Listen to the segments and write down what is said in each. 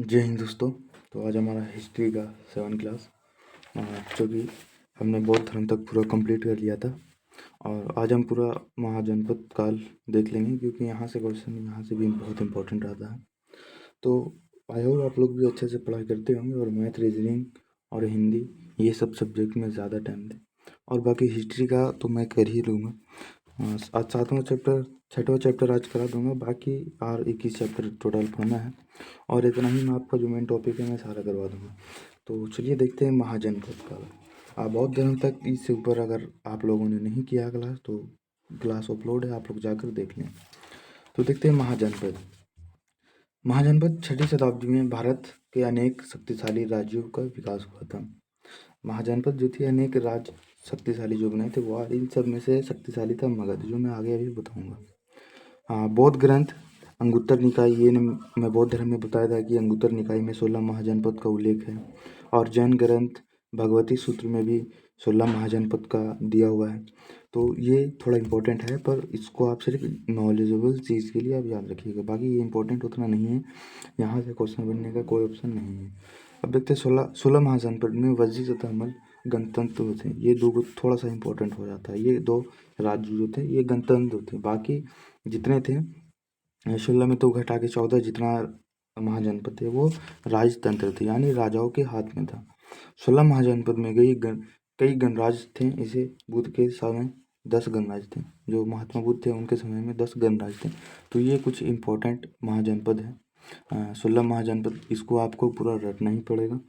जय हिंद दोस्तों। तो आज हमारा हिस्ट्री का 7 क्लास जो कि हमने बौद्ध धर्म तक पूरा कंप्लीट कर लिया था। और आज हम पूरा महाजनपद काल देख लेंगे, क्योंकि यहाँ से क्वेश्चन यहाँ से भी बहुत इंपॉर्टेंट रहता है। तो आई होप आप लोग भी अच्छे से पढ़ाई करते होंगे और मैथ, रीजनिंग और हिंदी ये सब सब्जेक्ट में ज़्यादा टाइम दें। और बाकी हिस्ट्री का तो मैं कर ही लूँगा। आज 7वां चैप्टर 6वां चैप्टर आज करा दूंगा। बाकी और 21 चैप्टर टोटल पढ़ना है, और इतना ही मैं आपका जो मेन टॉपिक है मैं सारा करवा दूंगा। तो चलिए देखते हैं महाजनपद काल। बहुत दिनों तक इससे ऊपर अगर आप लोगों ने नहीं किया क्लास, तो क्लास अपलोड है, आप लोग जाकर देख लें। तो देखते हैं महाजनपद। महाजनपद 6वीं शताब्दी में भारत के अनेक शक्तिशाली राज्यों का विकास हुआ था। महाजनपद जो थी अनेक राज्य शक्तिशाली जो बने थे, वो इन सब में से शक्तिशाली था मगध, जो मैं आगे अभी बताऊंगा। हाँ, बौद्ध ग्रंथ अंगुत्तर निकाय, ये मैं बौद्ध धर्म में बताया था कि अंगुत्तर निकाय में 16 महाजनपद का उल्लेख है। और जैन ग्रंथ भगवती सूत्र में भी 16 महाजनपद का दिया हुआ है। तो ये थोड़ा इम्पोर्टेंट है, पर इसको आप सिर्फ नॉलेजेबल चीज़ के लिए आप याद रखिएगा, बाकी ये इम्पोर्टेंट उतना नहीं है। यहाँ से क्वेश्चन बनने का कोई ऑप्शन नहीं है। अब देखते हैं 16 महाजनपद में वज्जी तथा हमल गणतंत्र थे। ये दो थोड़ा सा इम्पोर्टेंट हो जाता है। ये दो राज्य जो थे ये गणतंत्र थे। बाकी जितने थे 16 में तो घटा के 14 जितना महाजनपद थे वो राजतंत्र थे, यानी राजाओं के हाथ में था। 16 महाजनपद में कई गणराज थे। इसे बुद्ध के समय 10 गणराज थे। जो महात्मा बुद्ध थे उनके समय में 10 गणराज थे। तो ये कुछ इम्पोर्टेंट महाजनपद है। 16 महाजनपद, इसको आपको पूरा रटना ही पड़ेगा।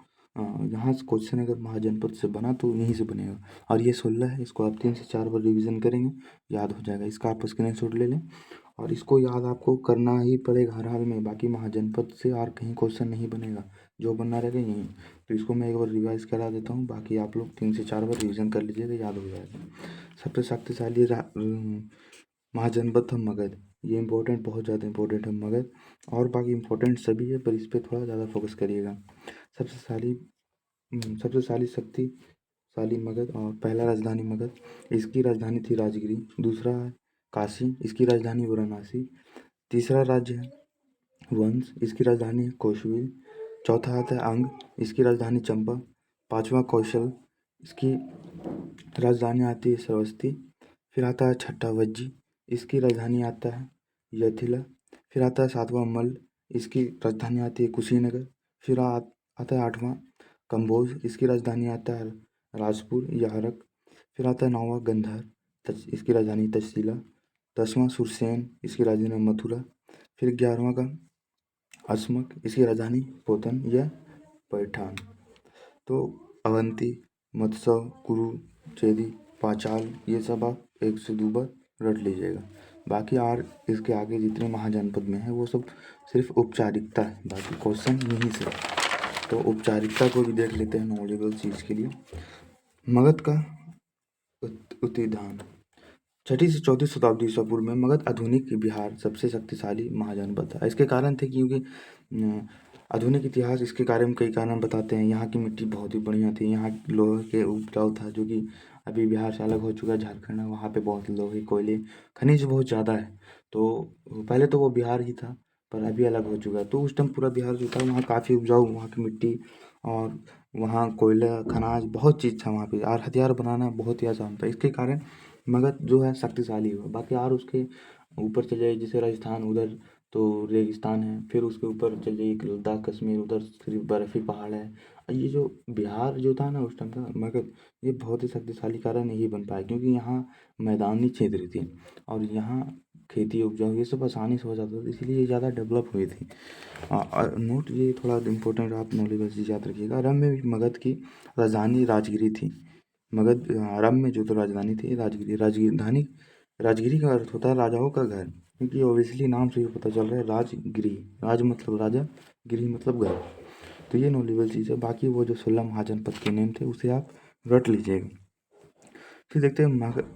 यहाँ से क्वेश्चन अगर महाजनपद से बना तो यहीं से बनेगा। और ये 16 है, इसको आप 3 से 4 बार रिवीजन करेंगे, याद हो जाएगा। इसका आप स्क्रीनशॉट ले लें, और इसको याद आपको करना ही पड़ेगा हर हाल में। बाकी महाजनपद से और कहीं क्वेश्चन नहीं बनेगा, जो बनना रहेगा यहीं। तो इसको मैं एक बार रिवाइज करा देता हूँ, बाकी आप लोग 3 से 4 बार रिवीजन कर लीजिएगा, याद हो जाएगा। सबसे शक्तिशाली महाजनपद था मगध। ये इंपॉर्टेंट, बहुत ज़्यादा इंपॉर्टेंट है मगध। और बाकी इंपॉर्टेंट सभी है, पर इस पर थोड़ा ज़्यादा फोकस करिएगा। सबसे शक्तिशाली मगध, और पहला राजधानी मगध, इसकी राजधानी थी राजगिरी। दूसरा है काशी, इसकी राजधानी वाराणसी। तीसरा राज्य है वंश, इसकी राजधानी है कौशविल। चौथा आता है अंग, इसकी राजधानी चंपा। पांचवा कौशल, इसकी राजधानी आती है श्रावस्ती। फिर आता है छठा वज्जी, इसकी राजधानी आता है यथिला। फिर आता है सातवां मल्ल, इसकी राजधानी आती है कुशीनगर। फिर आता है आठवां कंबोज, इसकी राजधानी आता है राजपुर या हरक। फिर आता है नौवां गंधर, इसकी राजधानी तक्षशिला। 10वां सुरसेन, इसकी राजधानी मथुरा। फिर 11वां का अस्मक, इसकी राजधानी पोतन या पैठान। तो अवंती, मत्स्य, कुरु, चेदी, पांचाल, ये सब आप 1 से 2 बार रट लीजिएगा। बाकी और इसके आगे जितने महाजनपद में है वो सब सिर्फ औपचारिकता है, बाकी क्वेश्चन यहीं से। तो औपचारिकता को भी देख लेते हैं नॉलेजेबल चीज़ के लिए। मगध का उत्थान 6वीं से 4वीं शताब्दी ईसा पूर्व में मगध आधुनिक बिहार सबसे शक्तिशाली महाजनपद था। इसके कारण थे क्योंकि आधुनिक इतिहास, इसके बारे में कई कारण बताते हैं। यहाँ की मिट्टी बहुत ही बढ़िया थी, यहाँ लोहे के उपजाऊ था, जो कि अभी बिहार से अलग हो चुका है, झारखंड है, वहाँ पे बहुत लोहे कोयले खनिज बहुत ज़्यादा है। तो पहले तो वो बिहार ही था, पर अभी अलग हो चुका है। तो उस टाइम पूरा बिहार जो था वहाँ काफ़ी उपजाऊ, वहाँ की मिट्टी और वहाँ कोयला खनाज बहुत चीज़ था वहाँ पे, और हथियार बनाना बहुत ही आसान था। इसके कारण मगध जो है शक्तिशाली हुआ। बाकी और उसके ऊपर चले जाइए, जैसे राजस्थान, उधर तो रेगिस्तान है। फिर उसके ऊपर चले जाइए लद्दाख, कश्मीर, उधर सिर्फ बर्फ ही पहाड़ है। ये जो बिहार जो था ना उस टाइम का मगध, ये बहुत ही शक्तिशाली कारण नहीं बन पाया, क्योंकि यहाँ मैदानी क्षेत्र थी और यहाँ खेती उपजाऊ ये सब आसानी से हो जाता था, इसलिए ये ज़्यादा डेवलप हुई थी। नोट, ये थोड़ा इंपॉर्टेंट, आप नॉलेज याद रखिएगा। आरंभ में मगध की राजधानी राजगिरी थी। मगध आरंभ में जो तो राजधानी थी राजगिरी। राजगिरी का अर्थ होता है राजाओं का घर, क्योंकि ऑब्वियसली नाम से ही पता चल रहा है राजगिरी। राज मतलब राजा, गिरी मतलब घर। तो ये नॉलेबल चीज़ है। बाकी वो जो 16 महाजनपद के नेम थे उसे आप रट लीजिएगा। फिर देखते हैं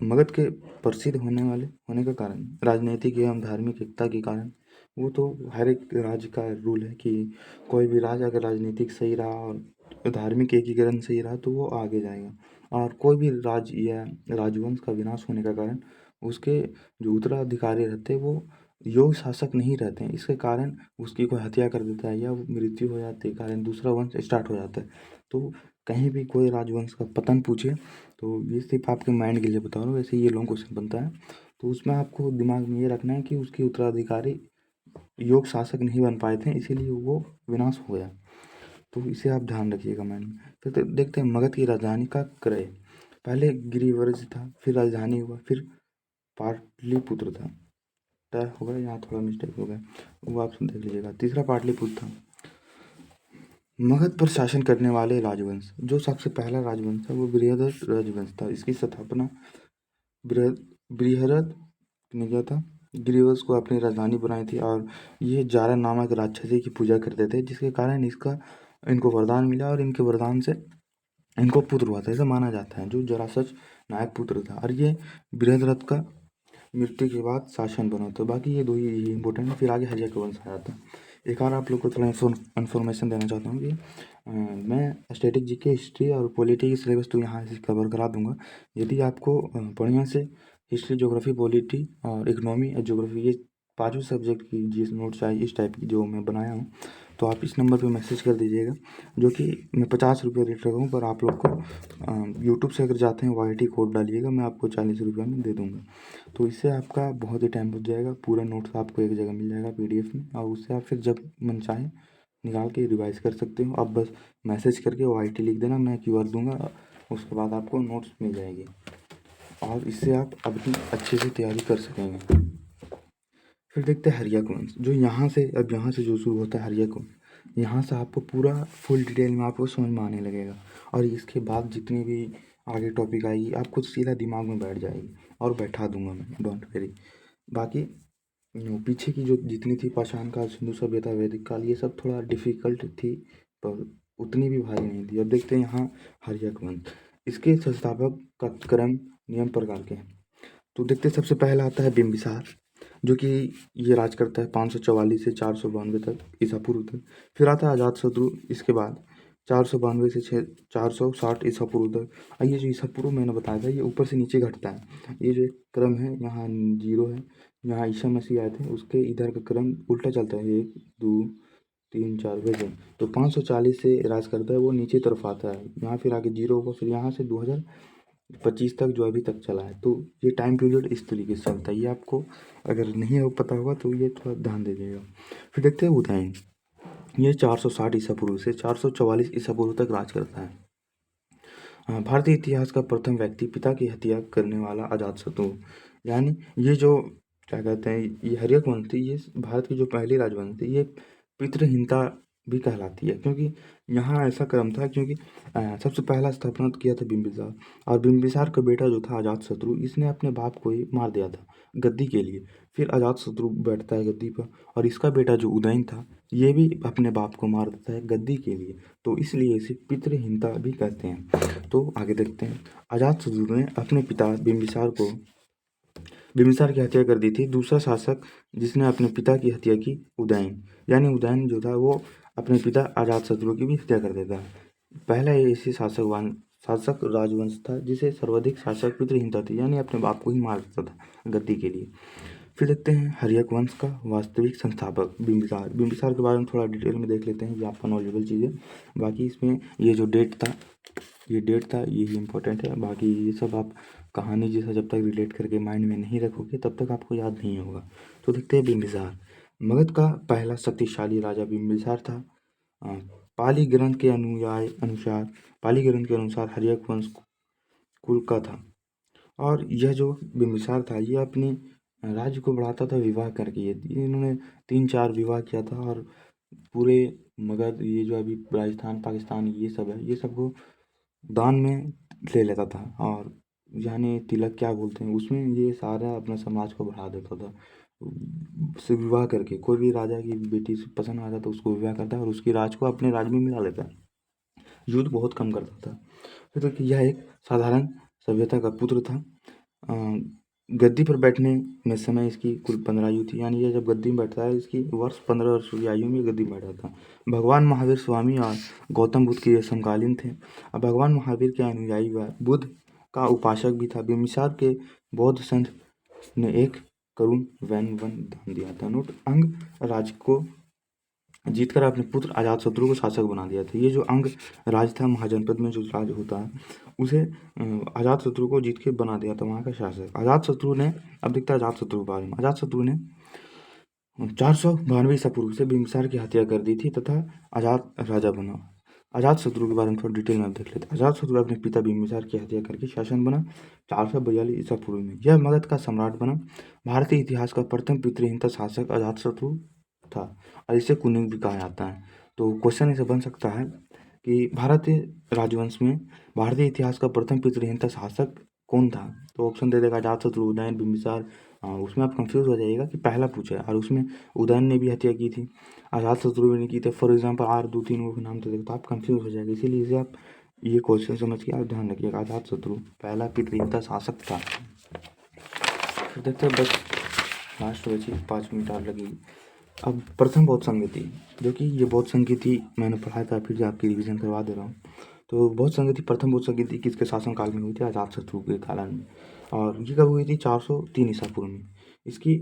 मगध के प्रसिद्ध होने का कारण, राजनीतिक एवं धार्मिक एकता के कारण। वो तो हर एक राज्य का रूल है कि कोई भी राज्य अगर राजनीतिक सही रहा और धार्मिक एकीकरण सही रहा तो वो आगे जाएगा। और कोई भी राज्य या राजवंश का विनाश होने का कारण उसके जो उत्तराधिकारी रहते हैं वो योग शासक नहीं रहते हैं, इसके कारण उसकी कोई हत्या कर देता है या मृत्यु हो जाती है, कारण दूसरा वंश स्टार्ट हो जाता है। तो कहीं भी कोई राजवंश का पतन पूछे तो ये सिर्फ आपके माइंड के लिए बता रहा हूँ, वैसे ये लॉन्ग क्वेश्चन बनता है। तो उसमें आपको दिमाग में ये रखना है कि उसके उत्तराधिकारी योग शासक नहीं बन पाए थे, इसीलिए वो विनाश हो गया। तो इसे आप ध्यान रखिएगा माइंड में। फिर देखते हैं मगध की राजधानी का क्रय। पहले गिरिव्रज था, फिर राजधानी हुआ, फिर पाटलिपुत्र था। तय हो गया, यहाँ थोड़ा मिस्टेक हो गया, वो आप देख लीजिएगा। तीसरा पाटलिपुत्र था। मगध पर शासन करने वाले राजवंश, जो सबसे पहला राजवंश था वो बृहद्रथ राजवंश था। इसकी स्थापना बृहद्रथ ने किया था। गिरिवंश को अपनी राजधानी बनाई थी और ये जारा नामक राक्षसी की पूजा करते थे, जिसके कारण इनको वरदान मिला और इनके वरदान से इनको पुत्र हुआ था, ऐसा माना जाता है, जो जरासच नायक पुत्र था। और ये बृहद्रथ का मृत्यु के बाद शासन बना था। बाकी ये दो ही इंपॉर्टेंट है, फिर आगे हर्या का वंश आया था। एक और आप लोग को थोड़ा इन्फॉर्मेशन देना चाहता हूँ कि मैं स्टैटिक जीके, हिस्ट्री और पॉलिटी की सिलेबस तो यहाँ से कवर करा दूंगा। यदि आपको बढ़िया से हिस्ट्री, ज्योग्राफी, पॉलिटी और इकोनॉमी और ज्योग्राफी, ये पांचों सब्जेक्ट की जीएस नोट चाहिए इस टाइप की जो मैं बनाया हूँ, तो आप इस नंबर पे मैसेज कर दीजिएगा, जो कि मैं 50 रुपये रेट रखा हूँ। पर आप लोग को यूट्यूब से अगर जाते हैं YT कोड डालिएगा, मैं आपको 40 रुपये में दे दूँगा। तो इससे आपका बहुत ही टाइम बच जाएगा, पूरा नोट्स आपको एक जगह मिल जाएगा PDF में, और उससे आप फिर जब मन चाहे निकाल के रिवाइज कर सकते हो। आप बस मैसेज करके YT लिख देना, मैं QR दूंगा, उसके बाद आपको नोट्स मिल जाएगी और इससे आप अपनी अच्छे से तैयारी कर सकेंगे। फिर देखते हैं हर्यक वंश, जो यहाँ से जो शुरू होता है हर्यक वंश, यहाँ से आपको पूरा फुल डिटेल में आपको समझ में आने लगेगा। और इसके बाद जितनी भी आगे टॉपिक आएगी आपको सीधा दिमाग में बैठ जाएगी, और बैठा दूंगा मैं, डोंट वेरी। बाकी पीछे की जो जितनी थी, पाषाण काल, सिंधु सभ्यता, वैदिक काल, ये सब थोड़ा डिफिकल्ट थी, पर उतनी भी भारी नहीं थी। अब देखते हैं यहाँ हर्यक वंश, इसके संस्थापक का क्रम नियम प्रकार के हैं। तो देखते हैं, सबसे पहला आता है बिंबिसार, जो कि ये राज करता है 544 से 492 तक ईसा पूर्व तक। फिर आता है अजातशत्रु, इसके बाद 492 से 460 ईसा पूर्व तक। और ये जो ईसा पूर्व मैंने बताया था, ये ऊपर से नीचे घटता है। ये जो एक क्रम है, यहाँ 0 है, यहाँ ईसा मसीह आए थे, उसके इधर का क्रम उल्टा चलता है, 1 2 3 4 वैसे। तो 540 से राज करता है, वो नीचे तरफ आता है, यहाँ फिर आगे 0 होगा, फिर यहाँ से 2025 तक जो अभी तक चला है। तो ये टाइम पीरियड इस तरीके से चलता है, ये आपको अगर नहीं हो पता होगा तो ये थोड़ा ध्यान दे दीजिएगा। फिर देखते हैं उदयन, ये 460 ईसा पूर्व से 444 ईसा पूर्व तक राज करता है। भारतीय इतिहास का प्रथम व्यक्ति, पिता की हत्या करने वाला अजातशत्रु। यानी ये जो क्या कहते हैं, ये हर्यक वंश थी, ये भारत की जो पहली राजवंश थी, ये पितृहीनता भी कहलाती है, क्योंकि यहाँ ऐसा क्रम था, क्योंकि सबसे पहला स्थापना किया था बिंबिसार, और बिंबिसार का बेटा जो था अजातशत्रु, इसने अपने बाप को ही मार दिया था गद्दी के लिए। फिर अजातशत्रु बैठता है गद्दी पर, और इसका बेटा जो उदयन था, ये भी अपने बाप को मार देता है गद्दी के लिए, तो इसलिए इसे पितृहीनता भी कहते हैं। तो आगे देखते हैं, अजातशत्रु ने अपने पिता बिंबिसार की हत्या कर दी थी। दूसरा शासक जिसने अपने पिता की हत्या की, उदयन, यानी उदयन जो था वो अपने पिता अजातशत्रु की भी हत्या कर देता है। पहला ऐसी शासक राजवंश था जिसे सर्वाधिक शासक पितृहीनता थी, यानी अपने बाप को ही मार देता था गद्दी के लिए। फिर देखते हैं हर्यक वंश का वास्तविक संस्थापक बिंबिसार। बिंबिसार के बारे में थोड़ा डिटेल में देख लेते हैं, ये आपका नॉलेजेबल चीज़ है। बाकी इसमें ये जो डेट था, यही इम्पोर्टेंट है। बाकी ये सब आप कहानी जैसा जब तक रिलेट करके माइंड में नहीं रखोगे तब तक आपको याद नहीं होगा। तो देखते हैं बिंबिसार। मगध का पहला शक्तिशाली राजा बिंबिसार था। पाली ग्रंथ के अनुसार हर्यक वंश कुल का था, और यह जो बिंबिसार था, ये अपने राज्य को बढ़ाता था विवाह करके। ये इन्होंने 3-4 विवाह किया था, और पूरे मगध, ये जो अभी राजस्थान, पाकिस्तान, ये सब है, ये सबको दान में ले लेता था, और यानी तिलक क्या बोलते हैं उसमें, ये सारा अपना समाज को बढ़ा देता था। से विवाह करके कोई भी राजा की बेटी से पसंद आता तो उसको विवाह करता है, और उसकी राज को अपने राज में मिला लेता है, युद्ध बहुत कम करता था। फिर तक यह एक साधारण सभ्यता का पुत्र था। गद्दी पर बैठने में समय इसकी कुल 15 आयु थी, यानी ये जब गद्दी में बैठता है, इसकी वर्ष 15 वर्ष की आयु में गद्दी में बैठा था। भगवान महावीर स्वामी और गौतम बुद्ध के ये समकालीन थे। अब भगवान महावीर के अनुयायी व बुद्ध का उपासक भी था। बिम्बिसार के बौद्ध संत ने एक करुण वैन वन दान दिया था। नोट, अंग राज को जीतकर अपने पुत्र अजातशत्रु को शासक बना दिया था। ये जो अंग राज था, महाजनपद में जो राज होता है, उसे अजातशत्रु को जीत के बना दिया था वहाँ का शासक। अजातशत्रु ने, अब देखते हैं अजातशत्रु के बारे में। अजातशत्रु ने 492 ईसा पूर्व से बिंबिसार की हत्या कर दी थी तथा अजात राजा बना। अजातशत्रु के बारे में थोड़ा डिटेल में देख लेते हैं। अजातशत्रु अपने पिता बिंबिसार की हत्या करके शासन बना 442 ईसा पूर्व में। यह मगध का सम्राट बना। भारतीय इतिहास का प्रथम पितृहीनता शासक अजातशत्रु था और इसे कुनिंग भी कहा जाता है। तो क्वेश्चन ऐसे बन सकता है कि भारतीय राजवंश में भारतीय इतिहास का प्रथम पितृहीनता शासक कौन था? तो ऑप्शन दे देगा अजातशत्रु, उदयन, बिंबिसार। उसमें आप कंफ्यूज हो जाइएगा कि पहला पूछा है और उसमें उदयन ने भी हत्या की थी, अजातशत्रु ने की थी। फॉर एग्जाम्पल आर 2-3 के नाम दे देगा तो आप कंफ्यूज हो जाएगा। इसीलिए इसे आप ये क्वेश्चन समझ के आप ध्यान रखिएगा, अजातशत्रु पहला पितृहीनता शासक था। फिर देखते हैं, बस लास्ट बची 5 मिनट और लगेगी। अब प्रथम बौद्ध संगति, जो कि ये बौद्ध संगति मैंने पढ़ाया था, फिर आपकी रिवीजन करवा दे रहा हूँ। तो बौद्ध संगति, प्रथम बौद्ध संगति किसके शासनकाल में हुई थी? अजातशत्रु के काल में। और ये कब हुई थी? 403 ईसा पूर्व में इसकी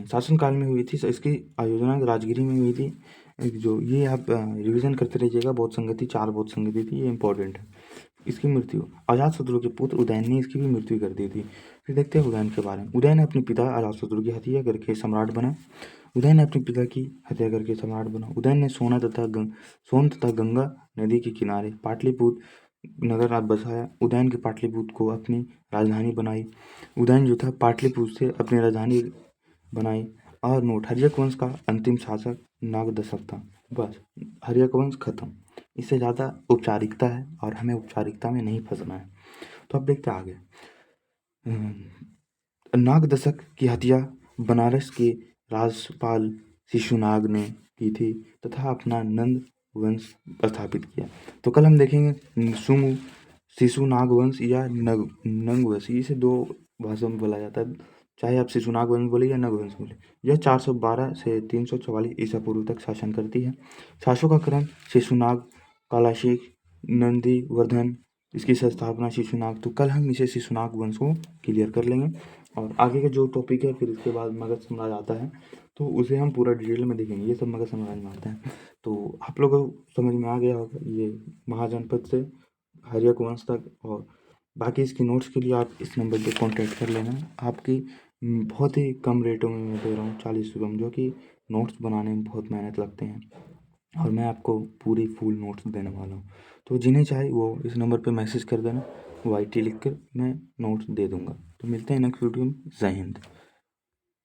शासनकाल में हुई थी। इसकी आयोजना राजगिरी में हुई थी। जो ये आप रिवीजन करते रहिएगा, बौद्ध संगति 4 बौद्ध संगति थी, ये इंपॉर्टेंट है। इसकी मृत्यु, अजातशत्रु के पुत्र उदयन ने इसकी भी मृत्यु कर दी थी। फिर देखते हैं उदयन के बारे में। उदयन ने अपने पिता अजातशत्रु की हत्या करके सम्राट बना। उदयन ने अपने पिता की हत्या करके सम्राट बना। उदयन ने सोन तथा गंगा नदी के किनारे पाटलिपुत्र नगर बसाया। उदयन के पाटलिपुत्र को अपनी राजधानी बनाई। उदयन जो था पाटलिपुत्र से अपनी राजधानी बनाई। और नोट, हर्यक वंश का अंतिम शासक नागदशक था। बस, हर्यक वंश खत्म। इससे ज़्यादा औपचारिकता है और हमें औपचारिकता में नहीं फंसना है। तो अब देखते हैं आगे। नागदशक की हत्या बनारस के राजपाल शिशुनाग ने की थी तथा अपना नंद वंश स्थापित किया। तो कल हम देखेंगे सुंग शिशुनाग वंश या नंग वंश। इसे 2 भाषाओं में बोला जाता है, चाहे आप शिशुनाग वंश बोले या नग वंश बोले। यह 412 से 344 ईसा पूर्व तक शासन करती है। शासकों का क्रम शिशुनाग, कालाशिक, नंदीवर्धन, इसकी स्थापना शिशुनाग। तो कल हम इसे शिशुनाग वंश को क्लियर कर लेंगे और आगे का जो टॉपिक है फिर इसके बाद मगध साम्राज्य आता है, तो उसे हम पूरा डिटेल में देखेंगे। ये सब मगध साम्राज्य में आता है। तो आप लोगों को समझ में आ गया होगा ये महाजनपद से हर्यक वंश तक। और बाकी इसकी नोट्स के लिए आप इस नंबर पे कांटेक्ट कर लेना। आपकी बहुत ही कम रेटों में मैं दे रहा हूँ, 40 रुपये में, जो कि नोट्स बनाने में बहुत मेहनत लगते हैं और मैं आपको पूरी फुल नोट्स देने वाला हूँ। तो जिन्हें चाहे वो इस नंबर पे मैसेज कर देना, YT लिख कर मैं नोट्स दे दूँगा। तो मिलते हैं नेक्स्ट वीडियो में। जय हिंद।